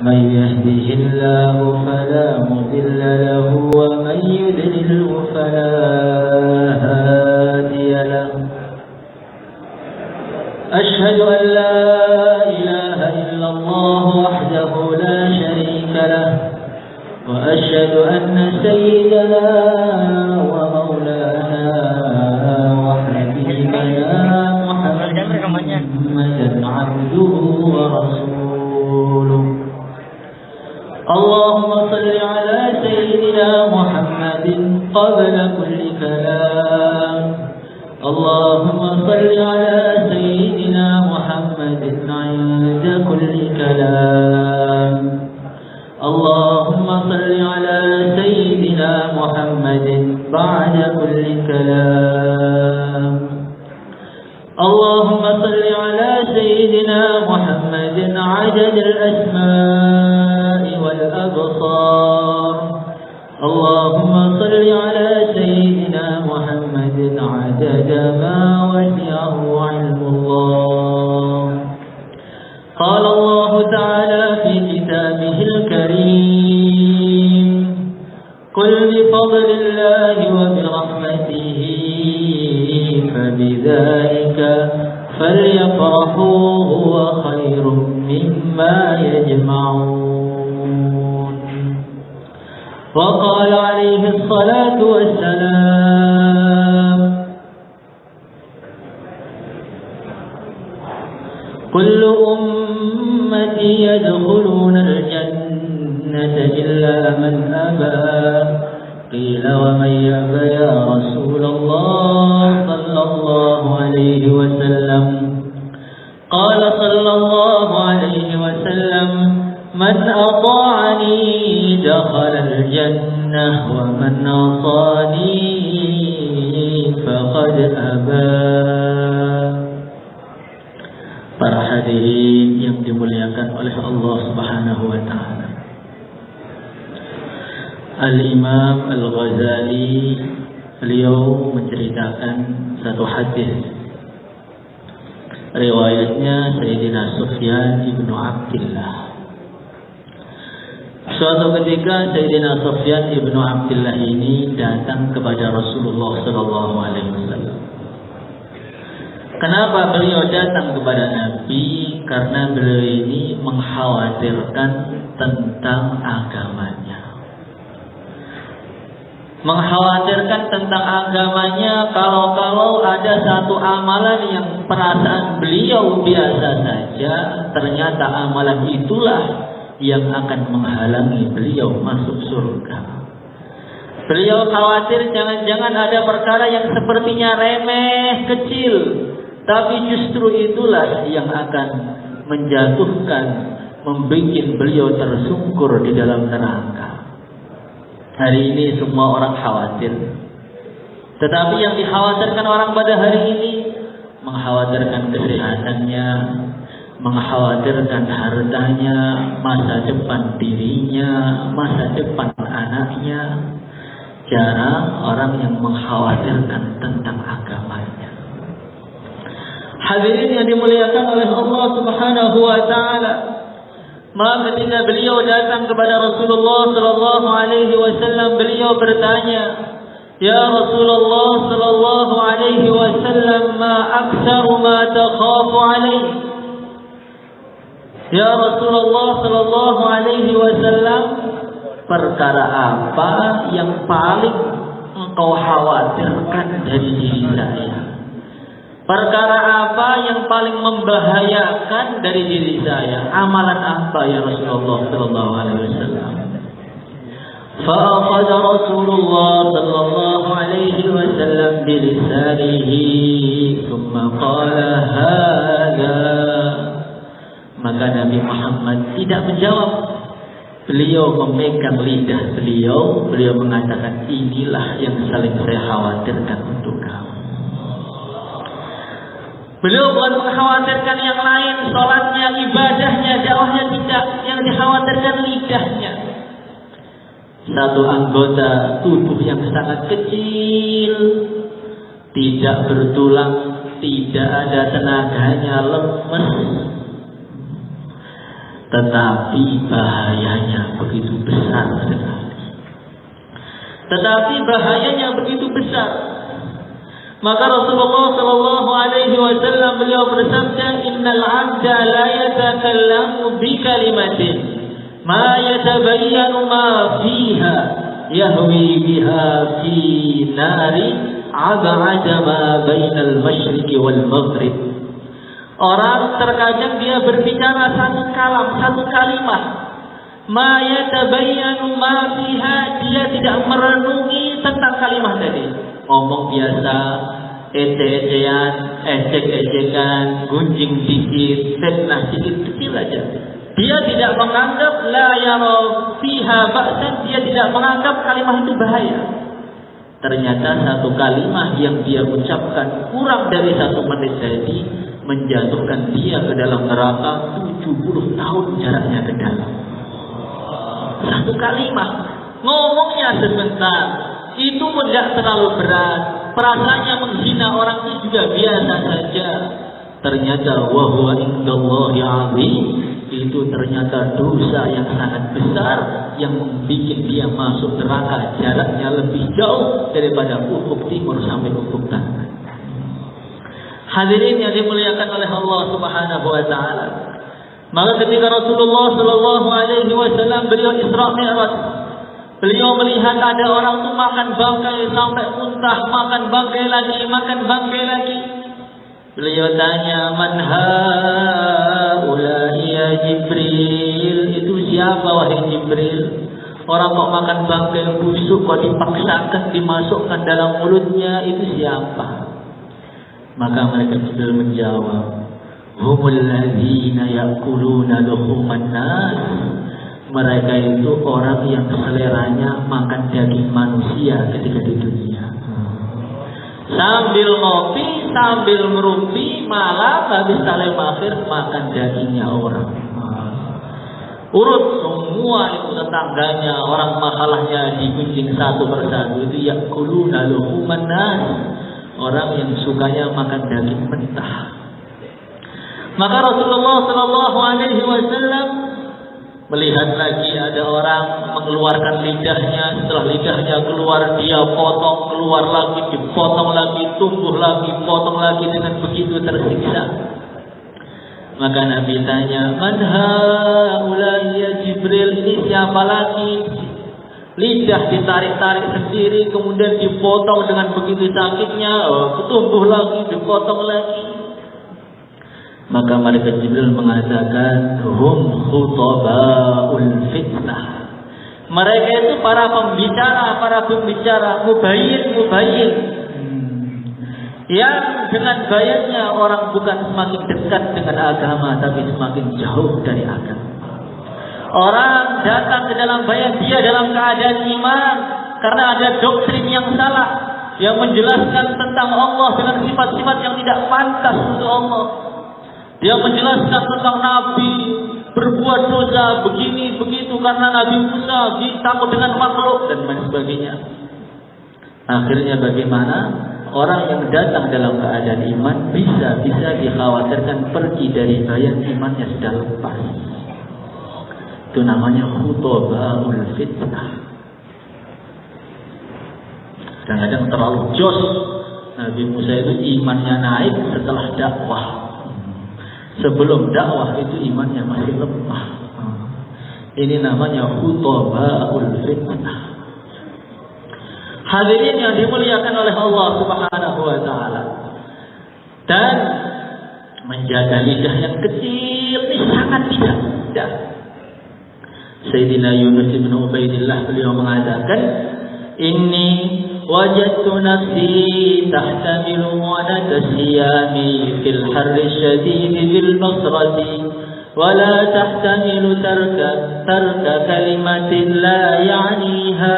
من يهده الله فلا مضل له ومن يضلله فلا هادي له أشهد أن لا إله إلا الله وحده لا شريك له وأشهد أن سيدنا ومولانا وحبيبنا محمدا عبده ورسوله اللهم صل على سيدنا محمد قبل كل كلام اللهم صل على سيدنا محمد عند كل كلام اللهم صل على سيدنا محمد بعد كل كلام اللهم صل على سيدنا محمد عدد الأسماء والأبصار اللهم صل على سيدنا محمد عدد ما وسعه علم الله قال الله تعالى في كتابه الكريم قل بفضل الله وبرحمته فبذلك فليفرحوا هو خير مما يجمعون وقال عليه الصلاة والسلام كل أمتي يدخلون الجنة إلا من أبى قيل ومن يأبى يا رسول الله صلى الله عليه وسلم قال صلى الله عليه وسلم من أطاعني دخل الجنة ومن عصاني فقد أبى. Para hadirin yang dimuliakan oleh Allah Subhanahu wa taala. Al-Imam Al-Ghazali beliau menceritakan satu hadis riwayatnya Sayyidina Sufyan ibnu Abdillah. Suatu ketika Sayyidina Sufyan ibnu Abdillah ini datang kepada Rasulullah sallallahu alaihi wasallam. Kenapa beliau datang kepada Nabi? Karena beliau ini mengkhawatirkan tentang agamanya. Mengkhawatirkan tentang agamanya kalau ada satu amalan yang perasaan beliau biasa saja, ternyata amalan itulah yang akan menghalangi beliau masuk surga. Beliau khawatir jangan-jangan ada perkara yang sepertinya remeh, kecil, tapi justru itulah yang akan menjatuhkan, membuat beliau tersungkur di dalam neraka. Hari ini semua orang khawatir. Tetapi yang dikhawatirkan orang pada hari ini, mengkhawatirkan kesehatannya, mengkhawatirkan hartanya, masa depan dirinya, masa depan anaknya. Jarang orang yang mengkhawatirkan tentang agamanya. Hadirin yang dimuliakan oleh Allah Subhanahu wa taala, maka ketika beliau datang kepada Rasulullah sallallahu alaihi wasallam, beliau bertanya, "Ya Rasulullah sallallahu alaihi wasallam, ma aktsaru ma takhafu alaihi?" Ya Rasulullah sallallahu alaihi wasallam, perkara apa yang paling engkau khawatirkan dari diri saya? Perkara apa yang paling membahayakan dari diri saya? Amalan apa ya Rasulullah sallallahu alaihi wasallam? فأخذ رسول الله صلى الله عليه وسلم بلسانه ثم قال هذا. Maka Nabi Muhammad tidak menjawab. Beliau memegang lidah beliau mengatakan, inilah yang saling saya khawatirkan untuk kamu. Beliau bukan mengkhawatirkan yang lain, sholatnya, ibadahnya, dakwahnya, tidak. Yang dikhawatirkan lidahnya. Satu anggota tubuh yang sangat kecil, tidak bertulang, tidak ada tenaganya, lemes. tetapi bahayanya begitu besar sekali. Tetapi bahayanya begitu besar. Maka Rasulullah sallallahu alaihi wasallam beliau bersabda, "Innal 'abda la yatakallamu bi kalimatin ma yatabayyanu ma fiha yahwi biha fi nari 'ab'ada ma bainal masyriqi wal maghrib." Orang terkadang dia berbicara satu kalam, satu kalimat, ma yatabayyanu ma fiha, dia tidak merenungi tentang kalimat tadi. Ngomong biasa, ece-ecean, ejek-ejekan, gunjing dikit, fitnah sedikit kecil aja. Dia tidak menganggap la yara fiha ba'san, dia tidak menganggap kalimat itu bahaya. Ternyata satu kalimat yang dia ucapkan kurang dari 1 menit tadi menjatuhkan dia ke dalam neraka 70 tahun jaraknya ke dalam. Satu kalimat, ngomongnya sebentar, itu pun tidak terlalu berat. Perasaannya menghina orang itu juga biasa saja. Ternyata wa huwa indallahi 'azim, itu ternyata dosa yang sangat besar yang membuat dia masuk neraka jaraknya lebih jauh daripada ufuk timur sampai ufuk barat. Hadirin yang dimuliakan oleh Allah Subhanahu wa taala. Maka ketika Rasulullah sallallahu alaihi wasallam beliau Isra Mi'raj, beliau melihat ada orang itu makan bangkai sampai muntah, makan bangkai lagi. Beliau tanya, "Man haula ya Jibril?" Itu siapa wahai Jibril? Orang kok makan bangkai busuk kok dipaksakan dimasukkan dalam mulutnya, itu siapa? Maka mereka Jibril menjawab, "Humul ladzina ya'kuluna luhuman nas." Mereka itu orang yang seleranya makan daging manusia ketika di dunia. Sambil ngopi, sambil ngerumpi, malam habis salim akhir makan dagingnya orang. Urut semua itu tetangganya, orang mahalahnya digunjing satu persatu. Itu ya'kuluna luhuman nas, orang yang sukanya makan daging mentah. Maka Rasulullah sallallahu alaihi wasallam melihat lagi ada orang mengeluarkan lidahnya, setelah lidahnya keluar dia potong, keluar lagi, dipotong lagi, tumbuh lagi, potong lagi, dengan begitu tersiksa. Maka Nabi tanya, "Man haula ya Jibril?" Ini siapa lagi? Lidah ditarik-tarik sendiri, kemudian dipotong dengan begitu sakitnya, tumbuh lagi, dipotong lagi. Maka malaikat Jibril mengatakan, "Hum khutaba'ul fitnah." Mereka itu para pembicara, mubayyin. Yang dengan bayatnya orang bukan semakin dekat dengan agama, tapi semakin jauh dari agama. Orang datang ke dalam bayat, dia dalam keadaan iman, karena ada doktrin yang salah yang menjelaskan tentang Allah dengan sifat-sifat yang tidak pantas untuk Allah. Dia menjelaskan tentang Nabi berbuat dosa begini begitu karena Nabi Musa takut dengan makhluk dan lain sebagainya. Akhirnya bagaimana? Orang yang datang dalam keadaan iman bisa dikhawatirkan pergi dari bayat imannya sudah lepas. Itu namanya khutaba'ul fitnah. Kadang-kadang terlalu jos. Nabi Musa itu imannya naik setelah dakwah. Sebelum dakwah itu imannya masih lemah. Ini namanya khutaba'ul fitnah. Hadirin yang dimuliakan oleh Allah Subhanahu wa taala. Dan menjaga lidah yang kecil ini sangat tidak mudah. Sayyidina Yunus bin Ubaidillah beliau mengatakan, "Inni wajadtu nafsi tahtamilu mu'anata siyami fil harri syadidi bil basrati wa la tahtamilu tarka kalimatin la ya'niha."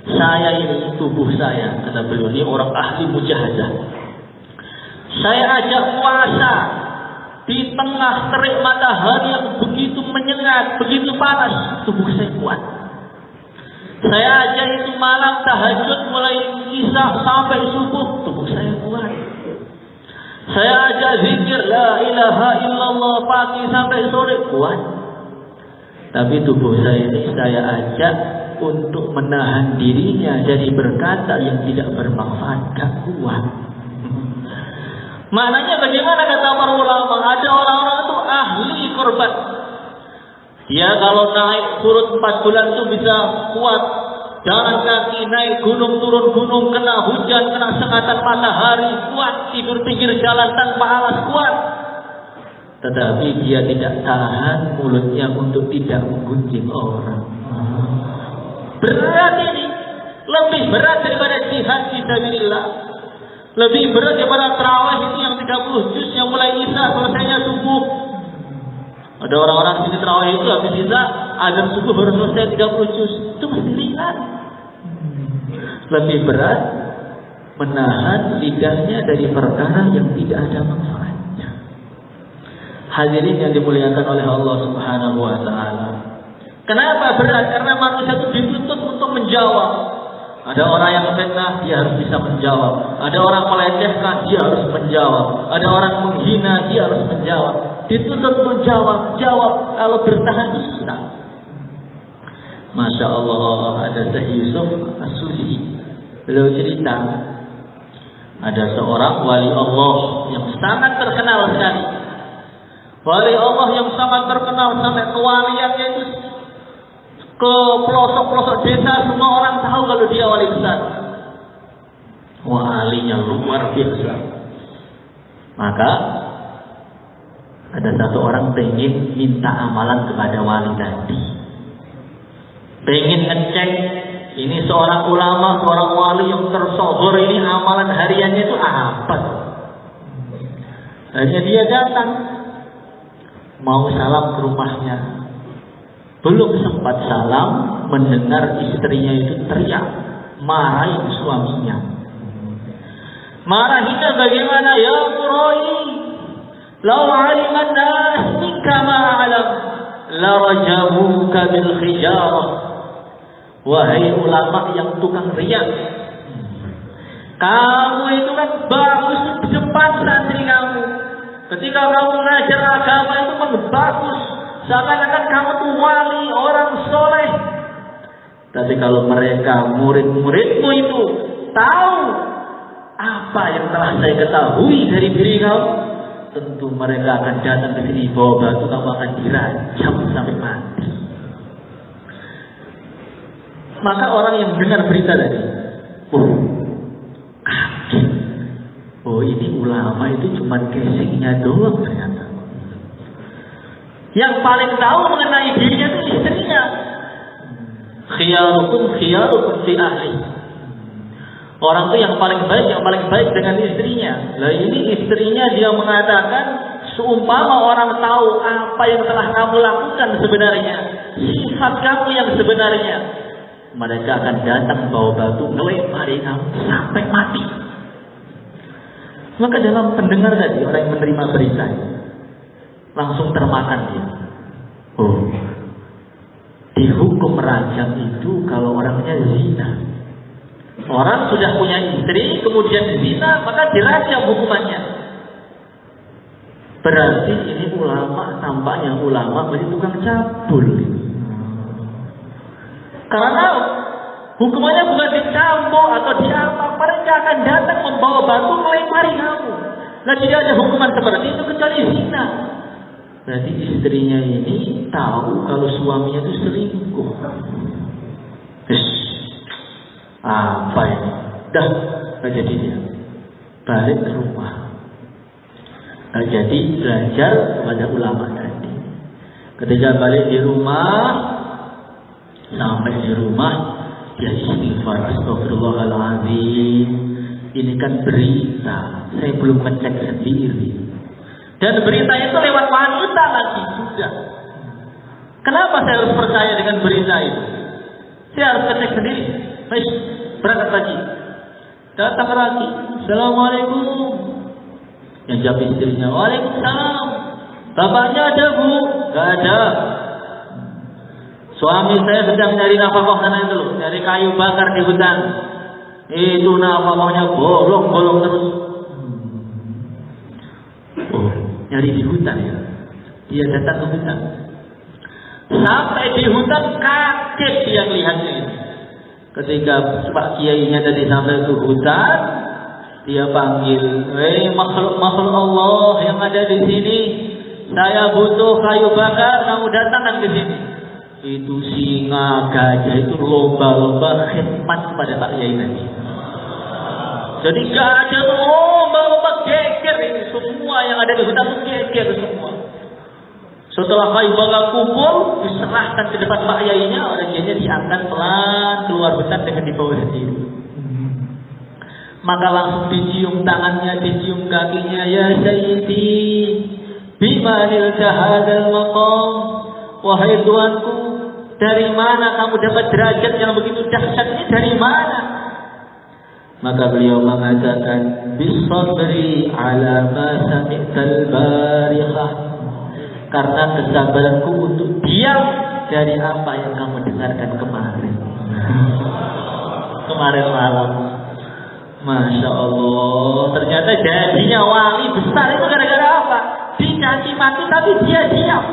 Saya ini, tubuh saya, kata beliau, ini orang ahli mujahadah. Saya ajak puasa di tengah terik matahari yang begitu menyengat, begitu panas, tubuh saya kuat. Saya ajak itu malam tahajud mulai isya sampai subuh, tubuh saya kuat. Saya ajak zikir la ilaha illallah pagi sampai sore, kuat. Tapi tubuh saya ini saya ajak untuk menahan dirinya dari berkata yang tidak bermanfaat, gak kuat. Maknanya bagaimana kata para ulama? Ada orang-orang itu ahli korban. Dia kalau naik turun 4 bulan itu bisa kuat. Jalan kaki, naik gunung, turun gunung, kena hujan, kena sengatan matahari, kuat. Tidur pinggir jalan tanpa alas, kuat. Tetapi dia tidak tahan mulutnya untuk tidak menggunjing orang. Berat ini. Lebih berat daripada jihad fisabilillah. Lebih berat daripada tarawih itu yang 30 juz yang mulai isya selesainya subuh. Ada orang-orang sini tarawih itu habis isya azan subuh baru selesai 30 juz. Itu masih ringan. Lebih berat menahan lidahnya dari perkara yang tidak ada manfaatnya. Hadirin yang dimuliakan oleh Allah Subhanahu wa taala. Kenapa berat? Karena manusia itu dituntut untuk menjawab. Ada orang yang fitnah, dia harus bisa menjawab. Ada orang melecehkan, dia harus menjawab. Ada orang menghina, dia harus menjawab. Dituntut menjawab, jawab. Kalau bertahan itu susah. Masya Allah, ada Syekh Yusuf As-Susi. Beliau cerita, ada seorang wali Allah yang sangat terkenal sekali. Wali Allah yang sangat terkenal sampai kewaliannya itu ke pelosok-pelosok desa, semua orang tahu kalau dia wali besar. Walinya luar biasa. Maka ada satu orang pengen minta amalan kepada wali tadi. Pengen ngecek ini seorang ulama, seorang wali yang tersohor ini amalan hariannya itu apa? Akhirnya dia datang mau salam ke rumahnya. Belum sempat salam, mendengar istrinya itu teriak, marahin suaminya. Marahinnya bagaimana? Ya Murai, lau aliman nas minka ma'alam, la rajamuka bil khijarah. Wahai ulama yang tukang riak, kamu itu kan bagus di depan santri kamu. Ketika kamu mengajar agama itu kan bagus. Seakan-akan kamu tuh wali, orang soleh. Tapi kalau mereka, murid-muridmu itu tahu apa yang telah saya ketahui dari diri kamu, tentu mereka akan datang ke sini bawa batu, kamu akan dirajam sampai mati. Maka orang yang mendengar berita tadi, kaget. Oh, ini ulama itu cuma casingnya doang ternyata. Yang paling tahu mengenai dirinya itu istrinya. Khiyarukum fi ahli. Orang itu yang paling baik dengan istrinya. Lah ini istrinya dia mengatakan, seumpama orang tahu apa yang telah kamu lakukan sebenarnya, sifat kamu yang sebenarnya, mereka akan datang bawa batu ngelempari kamu sampai mati. Maka dalam pendengar tadi, orang yang menerima berita langsung termakan dia. Oh, dihukum rajam itu kalau orangnya zina. Orang sudah punya istri kemudian zina, maka dirajam hukumannya. Berarti ini ulama, tampaknya ulama menjadi tukang cabul. Karena hukumannya bukan dicambuk atau diapa, mereka akan datang membawa batu melempari kamu. Nah, tidak ada hukuman seperti itu kecuali zina. Berarti istrinya ini tahu kalau suaminya itu selingkuh. Apa ini? Dah, gak jadi dia. Balik ke rumah. Gak jadi belajar kepada ulama tadi. Ketika balik di rumah, sampai di rumah, dia istighfar, astagfirullahaladzim. Ini kan berita, saya belum ngecek sendiri. Dan berita itu lewat wanita lagi sudah. Kenapa saya harus percaya dengan berita itu? Saya harus ngecek sendiri. Baik, berangkat lagi. Datang lagi. Assalamualaikum. Yang jawab istrinya, waalaikumsalam. Bapaknya ada bu? Gak ada. Suami saya sedang nyari nafkah sana itu loh, nyari kayu bakar di hutan. Itu nafkahnya bolong-bolong terus. dari di hutan ya. Dia datang ke hutan. Sampai di hutan kaget dia melihatnya ini. Ketika Pak Kiainya tadi sampai ke hutan, dia panggil, "Hei makhluk-makhluk Allah yang ada di sini, saya butuh kayu bakar, kamu datangkan ke sini." Itu singa, gajah itu lomba-lomba khidmat pada Pak Kiai tadi. Jadi gajah itu lomba-lomba geger ini, semua yang ada di hutan itu geger semua. Setelah kayu bakar kumpul, diserahkan ke depan Pak Kiainya, orang Kiainya diangkat pelan keluar hutan dengan dibawa sendiri. Maka langsung dicium tangannya, dicium kakinya, "Ya Sayyidi, bima nilta hadzal maqam?" Wahai tuanku, dari mana kamu dapat derajat yang begitu dahsyat ini, dari mana? Maka beliau mengatakan, "Bisabri ala ma sami'tal barihah." Karena kesabaranku untuk diam dari apa yang kamu dengarkan kemarin. Kemarin malam. Masya Allah. Ternyata jadinya wali besar itu gara-gara apa? Dicaci maki tapi dia diam.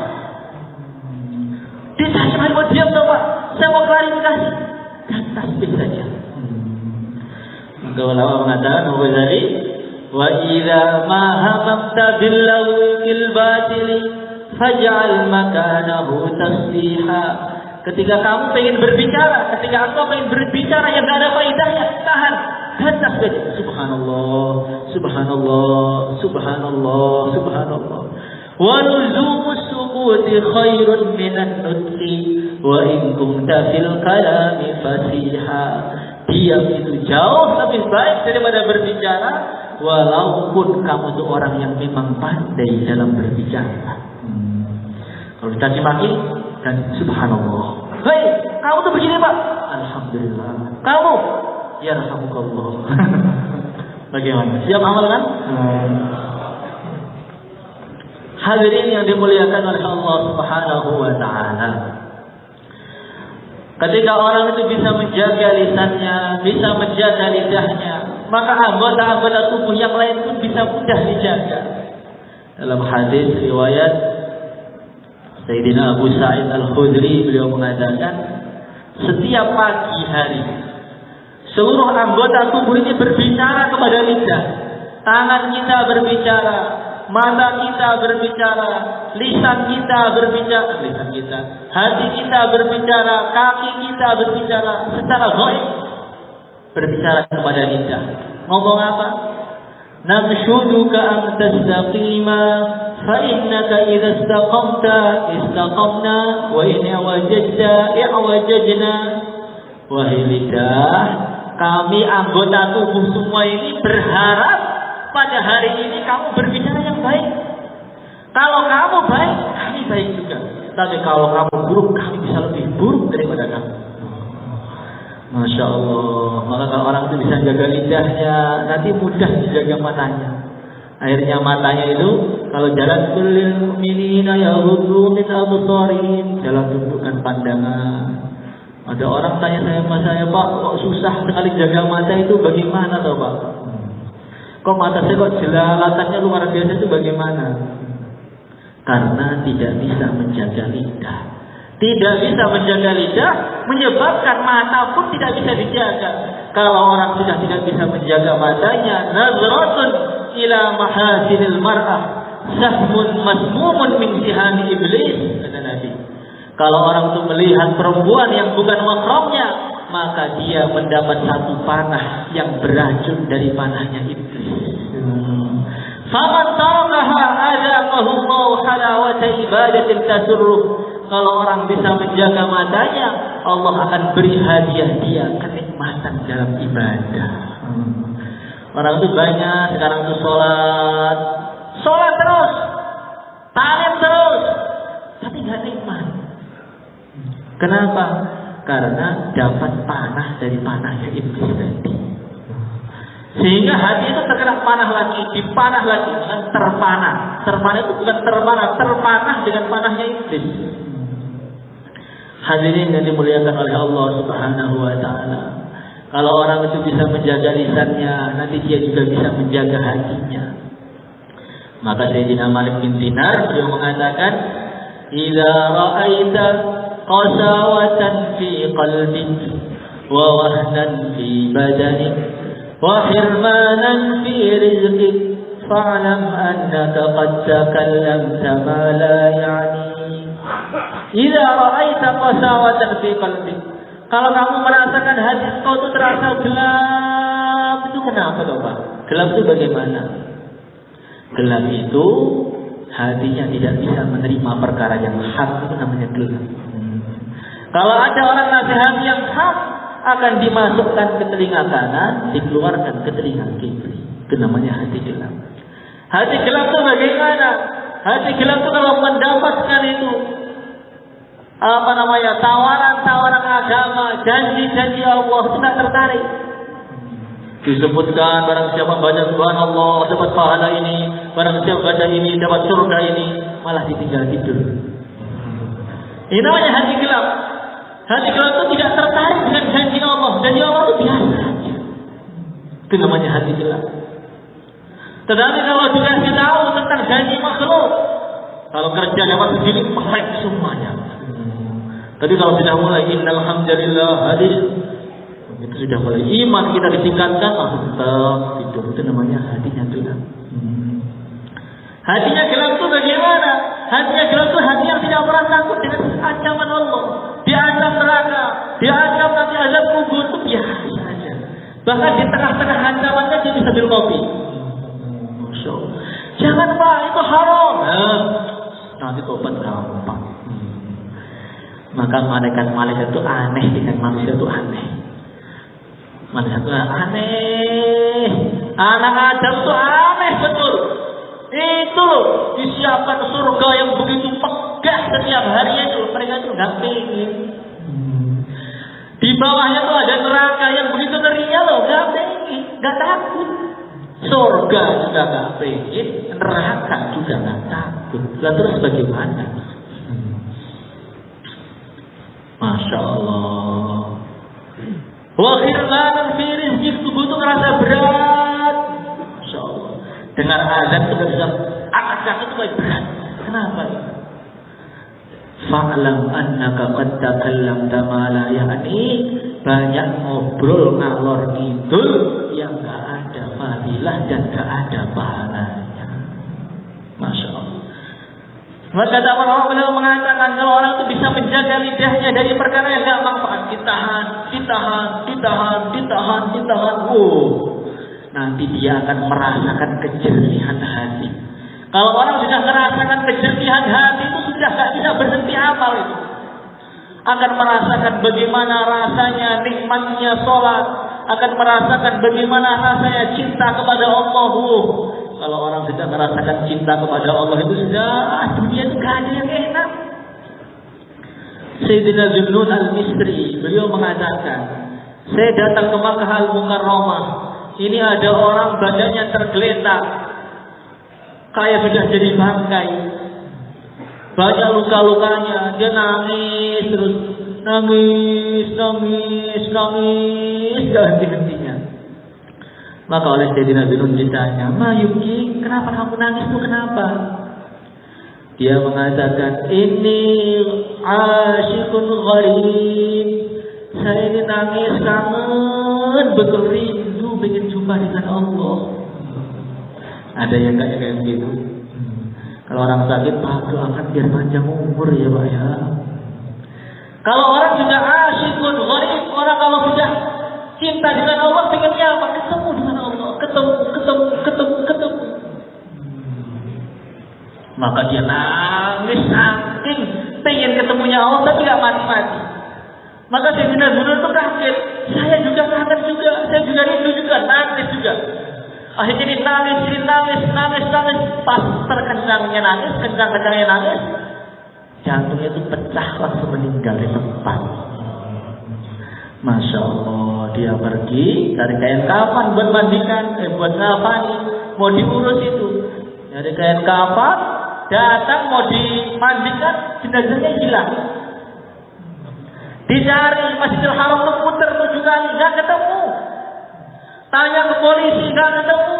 Dicaci maki mau diam dong Pak. Saya mau klarifikasi. Dan tasbih saja. Maka ulama mengatakan Ghazali, "Wa idza ma hamamta billahi fil batili faj'al makanahu tasbiha." Ketika kamu ingin berbicara, ketika aku ingin berbicara yang tidak ada faedahnya, tahan. Hendak saja. Subhanallah, subhanallah, subhanallah, subhanallah. Wa luzumus sukuti khairun minan nutqi wa in kunta fil kalami fasiha. Diam itu jauh lebih baik daripada berbicara, walaupun kamu itu orang yang memang pandai dalam berbicara. Kalau dicaci maki dan subhanallah. Hei, kamu tuh begini Pak. Alhamdulillah. Kamu, ya rahmukallah. Bagaimana? Siap amal kan? Hadirin yang dimuliakan oleh Allah Subhanahu wa taala. Ketika orang itu bisa menjaga lisannya, bisa menjaga lidahnya, maka anggota-anggota tubuh yang lain pun bisa mudah dijaga. Dalam hadis riwayat Sayyidina Abu Sa'id Al-Khudri, beliau mengatakan, setiap pagi hari seluruh anggota tubuh ini berbicara kepada lidah. Tangan kita berbicara, mata kita berbicara, lisan kita berbicara, hati kita berbicara, kaki kita berbicara, secara ghaib berbicara kepada lidah. Ngomong apa? Namshuduka an tastaqima fa innaka idza istaqamta istaqamna wa in wajadta i'wajadna. Wahai lidah, kami anggota tubuh semua ini berharap pada hari ini kamu berbicara yang baik. Kalau kamu baik, kami baik juga. Tapi kalau kamu buruk, kami bisa lebih buruk daripada kamu. Masya Allah. Maka kalau orang itu bisa jaga lidahnya, nanti mudah dijaga matanya. Akhirnya matanya itu kalau jalan kulil mu'minina yaghuddu min absarihim, jalan tundukkan pandangan. Ada orang tanya sama saya, "Pak, kok susah sekali jaga mata itu, bagaimana toh Pak? Kok mata saya kok jelalatannya luar biasa, itu bagaimana?" Karena tidak bisa menjaga lidah. Tidak bisa menjaga lidah menyebabkan mata pun tidak bisa dijaga. Kalau orang sudah tidak bisa menjaga matanya, nazratun ila mahasinil mar'ah sahmun masmumun min sihani iblis, kata Nabi. Kalau orang itu melihat perempuan yang bukan mahramnya, maka dia mendapat satu panah yang beracun dari panahnya iblis. Faman tarakaha adzaqahu Allah halawata ibadatin tasurruh. Kalau orang bisa menjaga matanya, Allah akan beri hadiah dia kenikmatan dalam ibadah. Orang itu banyak sekarang itu sholat terus, talim terus, tapi nggak nikmat. Kenapa? Karena dapat panah dari panahnya iblis tadi. Sehingga hati itu terkena panah lagi, dipanah lagi, bukan terpanah. Terpanah itu bukan terpanah dengan panahnya iblis. Hadirin yang dimuliakan oleh Allah Subhanahu wa taala. Kalau orang itu bisa menjaga lisannya, nanti dia juga bisa menjaga hatinya. Maka Sayyidina Malik bin Dinar beliau mengatakan, "Idza ra'aita qasawatan fi qalbik wa wahnan fi badanik wa hirmanan fi rizqik fa'lam annaka qad takallamta ma la ya'ni." Idza ra'aita qasawatan fi qalbik, kalau kamu merasakan hati kau itu terasa gelap, itu kenapa coba? Gelap itu bagaimana? Gelap itu hatinya tidak bisa menerima perkara yang hak, itu namanya gelap. Kalau ada orang nasihat yang hak, akan dimasukkan ke telinga kanan, dikeluarkan ke telinga kiri. Itu namanya hati gelap. Hati gelap itu bagaimana? Hati gelap itu kalau mendapatkan itu tawaran-tawaran agama, janji-janji Allah, itu tidak tertarik. Disebutkan barang siapa baca subhanallah dapat pahala ini, barang siapa baca ini dapat surga ini, malah ditinggal tidur. Ini namanya hati gelap. Hati gelap itu tidak tertarik dengan janji Allah. Janji Allah itu biasa. Itu namanya hati gelap. Tetapi kalau dikasih tahu tentang janji makhluk, kalau kerja dapat begini, perfect semuanya. Tapi kalau sudah mulai innal hamdalillah hadis, itu sudah mulai iman kita ditingkatkan, tetap tidur. Itu namanya hatinya gelap. Hatinya gelap itu bagaimana? Hatinya gelap itu hati yang tidak pernah takut dengan ancaman Allah. Diancam neraka, diancam nanti azab kubur, itu biasa saja. Bahkan di tengah-tengah ancamannya dia bisa minum kopi. Masya Allah. Jangan Pak, itu haram. Nanti tobat gampang. Maka malaikat-malaikat itu aneh dengan manusia itu aneh. Malaikat itu aneh. Anak Adam itu aneh betul. Itu disiapkan surga yang begitu megah setiap harinya itu. Mereka itu nggak pengen. Di bawahnya tuh ada neraka yang begitu ngerinya loh, nggak pengen, nggak takut. Surga juga nggak pengen, neraka juga nggak takut. Lalu terus bagaimana? Masya Allah. Wa khirlanan fi rizqik, tubuh itu ngerasa berat. Masya Allah. Dengar azan itu bisa akad itu kayak berat. Kenapa? Fa'lam annaka qad takallamta ma la ya'ni. Banyak ngobrol ngalor ngidul yang enggak ada fadilah dan enggak ada pahalanya. Masya Allah. Maka orang beliau mengatakan kalau orang itu bisa menjaga lidahnya dari perkara yang enggak manfaat, ditahan. Nanti dia akan merasakan kejernihan hati. Kalau orang sudah merasakan kejernihan hati itu sudah gak bisa berhenti amal itu. Akan merasakan bagaimana rasanya nikmatnya sholat. Akan merasakan bagaimana rasanya cinta kepada Allah. Kalau orang sudah merasakan cinta kepada Allah itu sudah dunia itu gak ada yang enak. Sayyidina Zunnun al-Misri beliau mengatakan, saya datang ke Makkah al-Mukarramah. Ini ada orang badannya tergeletak, kayak sudah jadi bangkai, banyak luka-lukanya. Dia nangis terus, nangis, gak henti-hentinya. Maka oleh Sayyidina Zunnun ditanya, "Ma yubki, kenapa kamu nangis itu kenapa?" Dia mengatakan, "Ini asyikun gharib. Saya ini nangis kangen, betul rindu ingin jumpa dengan Allah." Ada yang kayak gitu. Kalau orang sakit, Pak, doakan biar panjang umur ya Pak ya. Kalau orang sudah asyikun gharib, orang kalau sudah cinta dengan Allah, pengennya apa? Ketemu dengan Allah, ketemu. Maka dia nangis saking pengen ketemunya Allah, tapi gak mati-mati. Maka Sayyidina Zunnun itu kaget. Saya juga kangen juga, saya juga rindu juga, nangis juga. Akhirnya dia nangis. Pas terkencangnya nangis, kencang-kencangnya nangis, jantungnya itu pecah, langsung meninggal di tempat. Masya Allah, dia pergi cari kain kafan buat mandikan, buat ngafani, mau diurus itu. Dari kain kafan, datang mau dimandikan, jenazahnya hilang. Dicari Masjidil Haram puter 7 kali, nggak ketemu. Tanya ke polisi, nggak ketemu.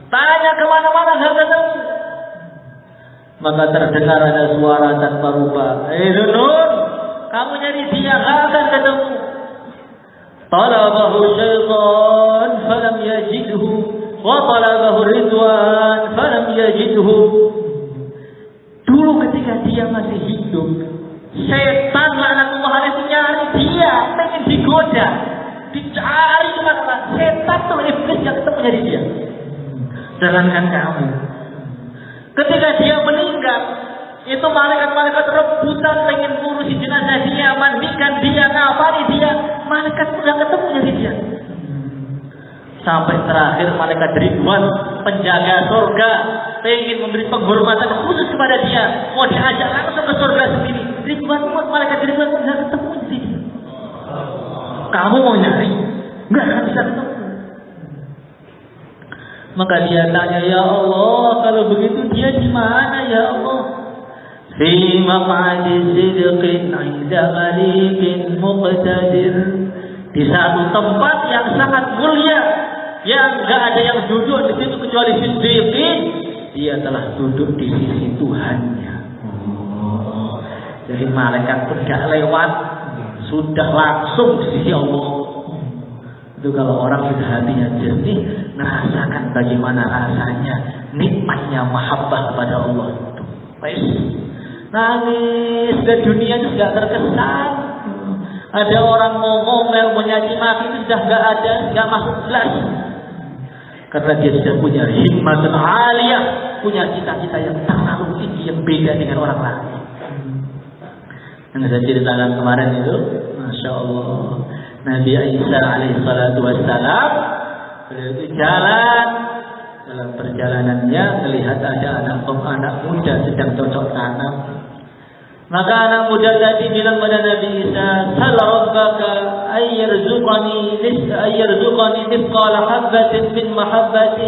Tanya kemana-mana nggak ketemu. Maka terdengar ada suara tanpa rupa. Nun, kamu nyari dia nggak akan ketemu. Talabahu syaitan falam yajidhu wa talabahu ridwan falam yajidhu. Dulu ketika dia masih hidup, setan laknatullah itu nyari dia, pengen digoda, dicari kemana-mana. Setan tuh iblis yang ketemu nyari dia. Sedangkan kamu, ketika dia meninggal, itu malaikat-malaikat rebutan pengen ngurusi jenazah dia, mandikan dia, ngapani dia. Malaikat sudah ketemu dari dia. Sampai terakhir malaikat Ridwan, penjaga surga, pengen memberi penghormatan khusus kepada dia, mau diajak langsung ke surga sendiri. Ridwan, malaikat Ridwan tidak ketemu di sini. Kamu mau nyari, nggak akan bisa ketemu. Maka dia tanya, ya Allah, kalau begitu dia di mana ya Allah? Fi maq'adi sidqin 'inda malikin muqtadir. Di satu tempat yang sangat mulia, yang enggak ada yang duduk di situ kecuali siddiqin, dia telah duduk di sisi Tuhannya. Jadi malaikat pun enggak lewat, sudah langsung di sisi Allah. Itu kalau orang sudah hatinya jernih, merasakan bagaimana rasanya nikmatnya mahabbah kepada Allah. Nangis dan dunia itu sudah terkesan. Ada orang mau ngomel, mau nyaci maki itu sudah nggak ada, nggak masuk jelas. Karena dia sudah punya himmatun aliyah, punya cita-cita yang terlalu tinggi, yang beda dengan orang lain. Yang saya ceritakan kemarin itu, masya Allah, Nabi Isa alaihissalatu wassalam, beliau itu jalan. Dalam perjalanannya melihat ada anak muda sedang cocok tanam. Maka anak muda tadi bilang pada Nabi Isa, "Sal rabbaka ayyarzuqani mithqala habbatin min mahabbati."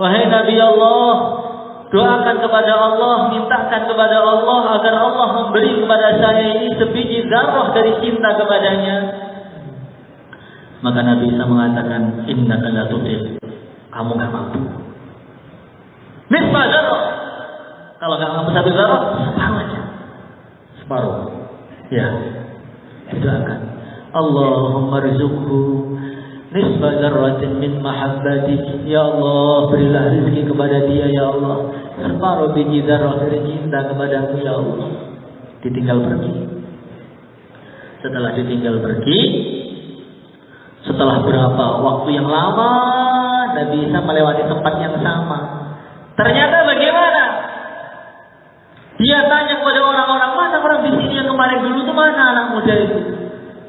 Wahai Nabi Allah, doakan kepada Allah, mintakan kepada Allah agar Allah memberi kepada saya ini sebiji zarrah dari cinta kepadanya. Maka Nabi Isa mengatakan, "Innaka la tuṭiq." Kamu enggak mampu. Nisbah zarrah. Kalau enggak mampu satu zarrah, separuh aja. Separuh. Ya. Doakan. Allahumma rizqhu nisbah zarratin min mahabbatik. Ya Allah, berilah rezeki kepada dia ya Allah. Separuh biji zarrah dari cinta kepadamu ya Allah. Ditinggal pergi. Setelah ditinggal pergi, setelah berapa waktu yang lama, Nabi Isa melewati tempat yang sama. Ternyata bagaimana? Dia tanya kepada orang-orang, mana orang di sini yang kemarin dulu itu, mana anak muda itu?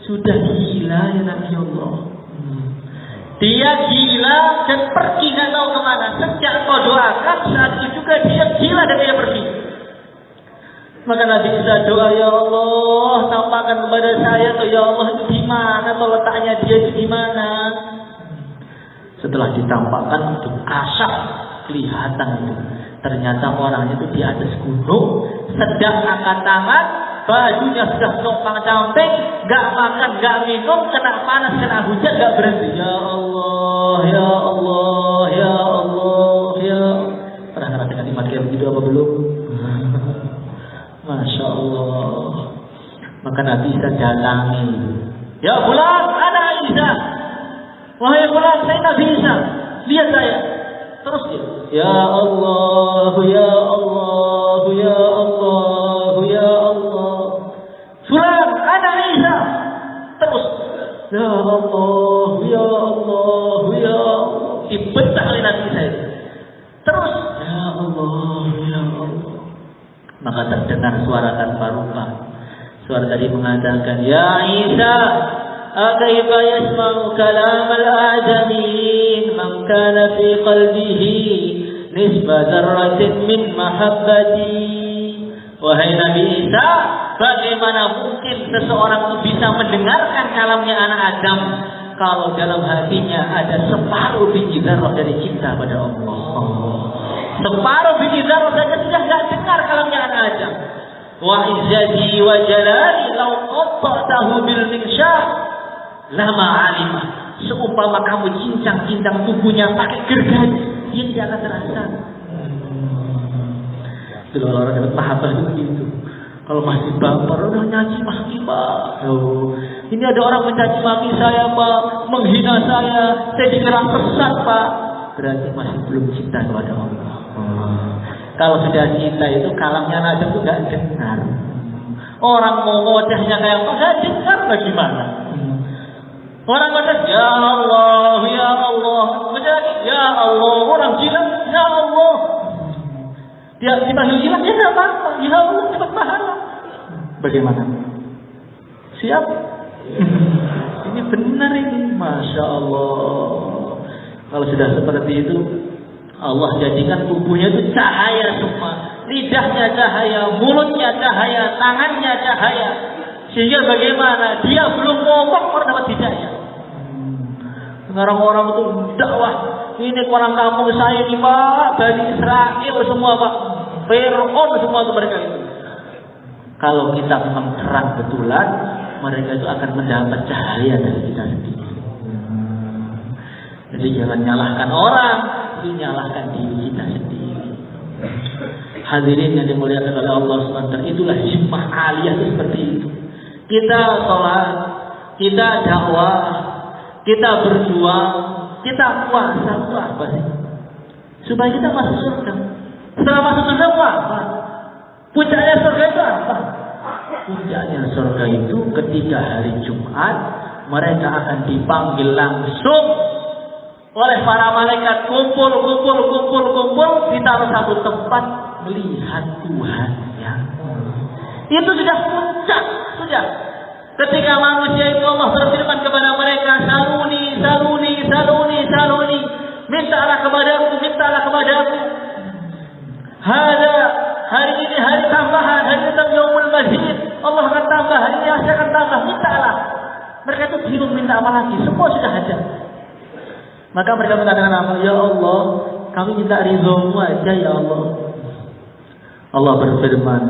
Sudah gila ya Nabi Allah. Dia gila dan pergi nggak tahu kemana. Sejak kau doakan, saat itu juga dia gila dan dia pergi. Maka Nabi Isa doa, ya Allah, tampakkan kepada saya tuh ya Allah itu di mana, atau letaknya dia itu di mana. Setelah ditampakkan itu kasar kelihatan itu. Ternyata orangnya itu di atas gunung, sedang angkat tangan, bajunya sudah compang-camping, nggak makan, nggak minum, kena panas, kena hujan, nggak berhenti. Ya Allah, ya Allah, ya Allah, ya. Pernah ngerasakan dimatikan begitu apa belum? Masya Allah. Maka Nabi Isa datangi. Ya Fulan, ana Isa. Wahai Fulan, saya Nabi Isa. Lihat saya. Terus dia. Ya Allah, ya Allah, ya Allah, ya Allah. Fulan, ana Isa. Terus. Ya Allah, ya Allah, ya Allah. Dibentak oleh Nabi Isa. Terus. Ya Allah, ya Allah. Maka terdengar suara tanpa rupa. Suara tadi mengatakan, Ya Isa, akaifa yasma'u kalam al-a'jamin man kana fi qalbihi nisba dzarratin min mahabbati. Wahai Nabi Isa, bagaimana mungkin seseorang itu bisa mendengarkan kalamnya anak Adam kalau dalam hatinya ada separuh biji dzarrah dari cinta pada Allah. Separuh biji zarrah saja sudah tidak dengar kalamnya anak Adam. Wa izzati wa jalali law qatta'tahu bil minsyar lama alimah. Seumpama kamu cincang-cincang tubuhnya pakai gergaji, dia tidak akan terasa. Kalau orang dapat mahabbah itu begitu. Kalau masih baper, udah nyaci maki Pak. Oh, ini ada orang mencaci maki saya Pak, menghina saya dikira sesat Pak. Berarti masih belum cinta kepada Allah. Kalau sudah cinta itu kalamnya nada itu gak dengar. Orang mau ngocehnya kayak apa, gak dengar lah gimana. Orang ngoceh, ya Allah, ya Allah. Menjadi, ya Allah. Orang bilang, ya Allah. Dia dipanggil gila, ya gak apa-apa. Ya Allah, cepat pahala. Bagaimana? Siap? Ini benar ini. Masya Allah. Kalau sudah seperti itu, Allah jadikan tubuhnya itu cahaya semua. Lidahnya cahaya, mulutnya cahaya, tangannya cahaya. Sehingga bagaimana? Dia belum ngomong pernah dapat hidayah. Sekarang orang itu dakwah. Ini orang kampung saya ini Pak, Bani Israel semua Pak. Fir'aun semua itu mereka itu. Kalau kita memang terang betulan, mereka itu akan mendapat cahaya dari kita sendiri. Jadi jangan nyalahkan orang, tapi nyalahkan diri kita sendiri. Hadirin yang dimuliakan oleh Allah SWT, itulah himmah aliyah itu seperti itu. Kita sholat, kita dakwah, kita berjuang, kita puasa, itu apa sih? Supaya kita masuk surga. Setelah masuk surga itu apa? Puncaknya surga itu apa? Puncaknya surga itu ketika hari Jumat mereka akan dipanggil langsung oleh para malaikat, kumpul, ditaruh satu tempat melihat Tuhannya. Itu sudah puncak, sudah. Ketika manusia itu Allah berfirman kepada mereka, saluni, mintalah kepadaku. Hari ini hari tambahan, hari ini yaumul mazid. Allah akan tambah, hari ini akan tambah, mintalah. Mereka itu bingung minta apa lagi, semua sudah ada. Maka mereka mengatakan apa? Ya Allah, kami minta ridhomu aja ya Allah. Allah berfirman,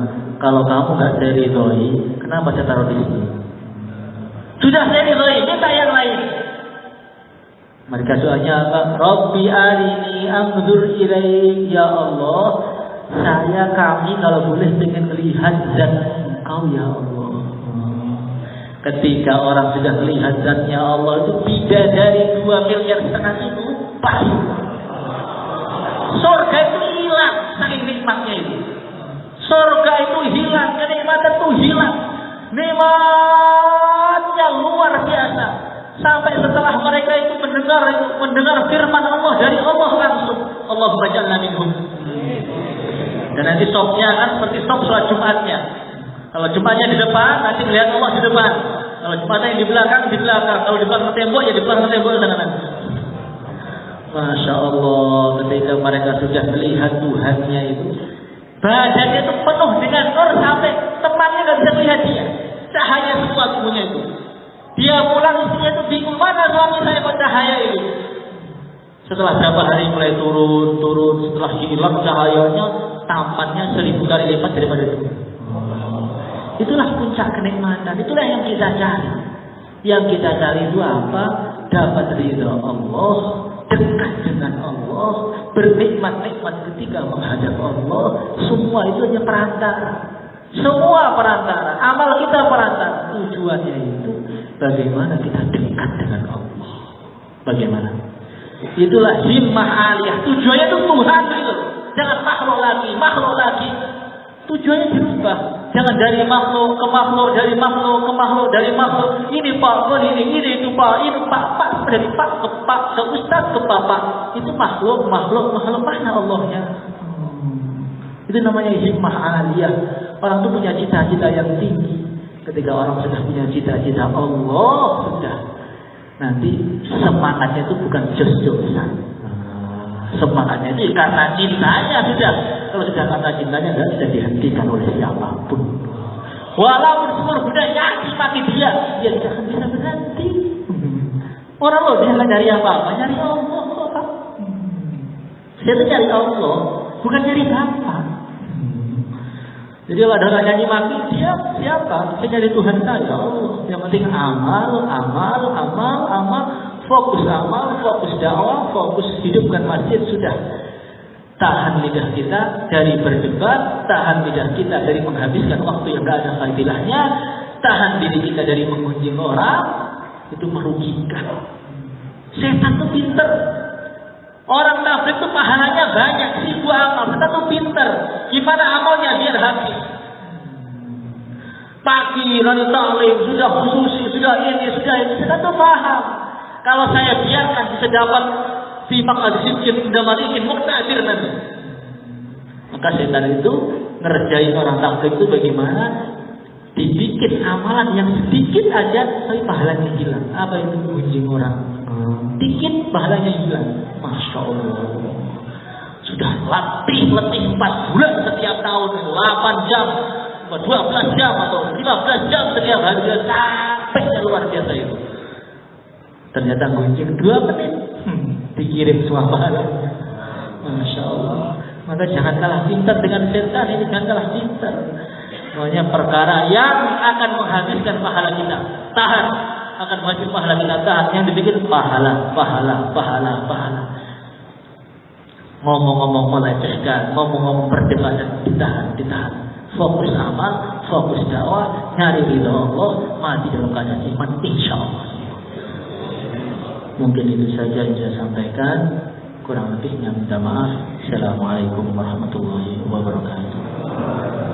kalau kamu nggak saya ridhoi, kenapa saya taruh di sini? Sudah saya ridhoi, minta yang lain. Mereka doanya apa? Rabbi arini anzur ilaik, ya Allah, kami kalau boleh pengen melihat zat Engkau ya Allah. Ketika orang sudah melihat zatnya Allah itu bidadari 2,5 miliar itu pasti. Surga itu hilang saking nikmatnya itu. Surga itu hilang, kenikmatan itu hilang. Nikmatnya luar biasa. Sampai setelah mereka itu mendengar firman Allah dari Allah langsung. Allahumma ja'alna minhum. Dan nanti sopnya kan seperti sop sholat Jumatnya. Kalau Jumatnya di depan, nanti melihat Allah di depan. Kalau Jumatnya yang di belakang, di belakang. Kalau di belakang tembok, ya di belakang tembok. Masya Allah, ketika mereka sudah melihat Tuhannya itu, badannya itu penuh dengan nur sampai temannya nggak bisa melihat dia. Cahaya semua tubuhnya itu. Dia pulang istrinya itu bingung, mana suami saya kok cahaya itu. Setelah berapa hari mulai turun, setelah hilang cahayanya, tampannya 1000 kali lipat daripada itu. Itulah puncak kenikmatan, itulah yang kita cari. Yang kita cari itu apa? Dapat ridha Allah, dekat dengan Allah, bernikmat-nikmat ketika menghadap Allah. Semua itu hanya perantara. Semua perantara, amal kita perantara. Tujuannya itu bagaimana kita dekat dengan Allah. Bagaimana? Itulah himmah aliyah. Tujuannya itu Tuhan itu. Jangan makhluk lagi. Tujuannya dirubah. Jangan dari makhluk ke makhluk, dari makhluk ke makhluk, dari makhluk. Ini Pak, ini itu Pak, ini Pak, dari Pak ke Pak, ke Ustaz ke Bapak. Itu makhluk mana Allahnya? Itu namanya himmah aliyah. Orang itu punya cita-cita yang tinggi. Ketika orang sudah punya cita-cita Allah, sudah. Nanti semangatnya itu bukan jos-josan. Semangatnya itu karena cintanya sudah. Kalau sudah karena cintanya tidak bisa dihentikan oleh siapapun. Walaupun semua sudah nyaci mati dia tidak akan bisa berhenti. Orang loh dia nggak nyari apa-apa, nyari Allah. Dia itu nyari Allah, bukan nyari apa. Jadi kalau ada orang nyanyi mati, dia siapa? Saya nyari Tuhan saya, Allah. Yang penting amal. Fokus amal, fokus dakwah, fokus hidupkan masjid sudah. Tahan lidah kita dari berdebat, tahan lidah kita dari menghabiskan waktu yang tidak ada faedahnya, tahan diri kita dari mengunjing orang, itu merugikan. Setan itu pinter. Orang kafir itu pahalanya banyak, sibuk amal. Setan itu pinter. Gimana amalnya biar habis? Pagi, lalu taklim, sudah khususi, sudah ini. Setan itu paham. Kalau saya biarkan bisa dapat fi maqadisikin damarikin muktadir nanti. Maka setan itu ngerjain orang taklim itu bagaimana? Dibikin amalan yang sedikit aja tapi pahalanya hilang. Apa itu mengunjing orang? Dikit pahalanya hilang. Masya Allah. Sudah letih 4 bulan setiap tahun, 8 jam, 12 jam atau 15 jam setiap hari, sampai luar biasa itu. Ternyata gunjing 2 menit, dikirim semua pahalanya. Masya Allah. Maka jangan kalah pintar dengan setan ini, jangan kalah pintar. Semuanya perkara yang akan menghabiskan pahala kita. Tahan, akan menghabiskan pahala kita. Tahan, yang dibikin pahala. Ngomong-ngomong melecehkan, ngomong-ngomong perdebatan, ditahan. Fokus amal, fokus dakwah, nyari ridho Allah, mati dalam keadaan iman, insya Allah. Mungkin itu saja yang saya sampaikan. Kurang lebihnya minta maaf. Assalamualaikum warahmatullahi wabarakatuh.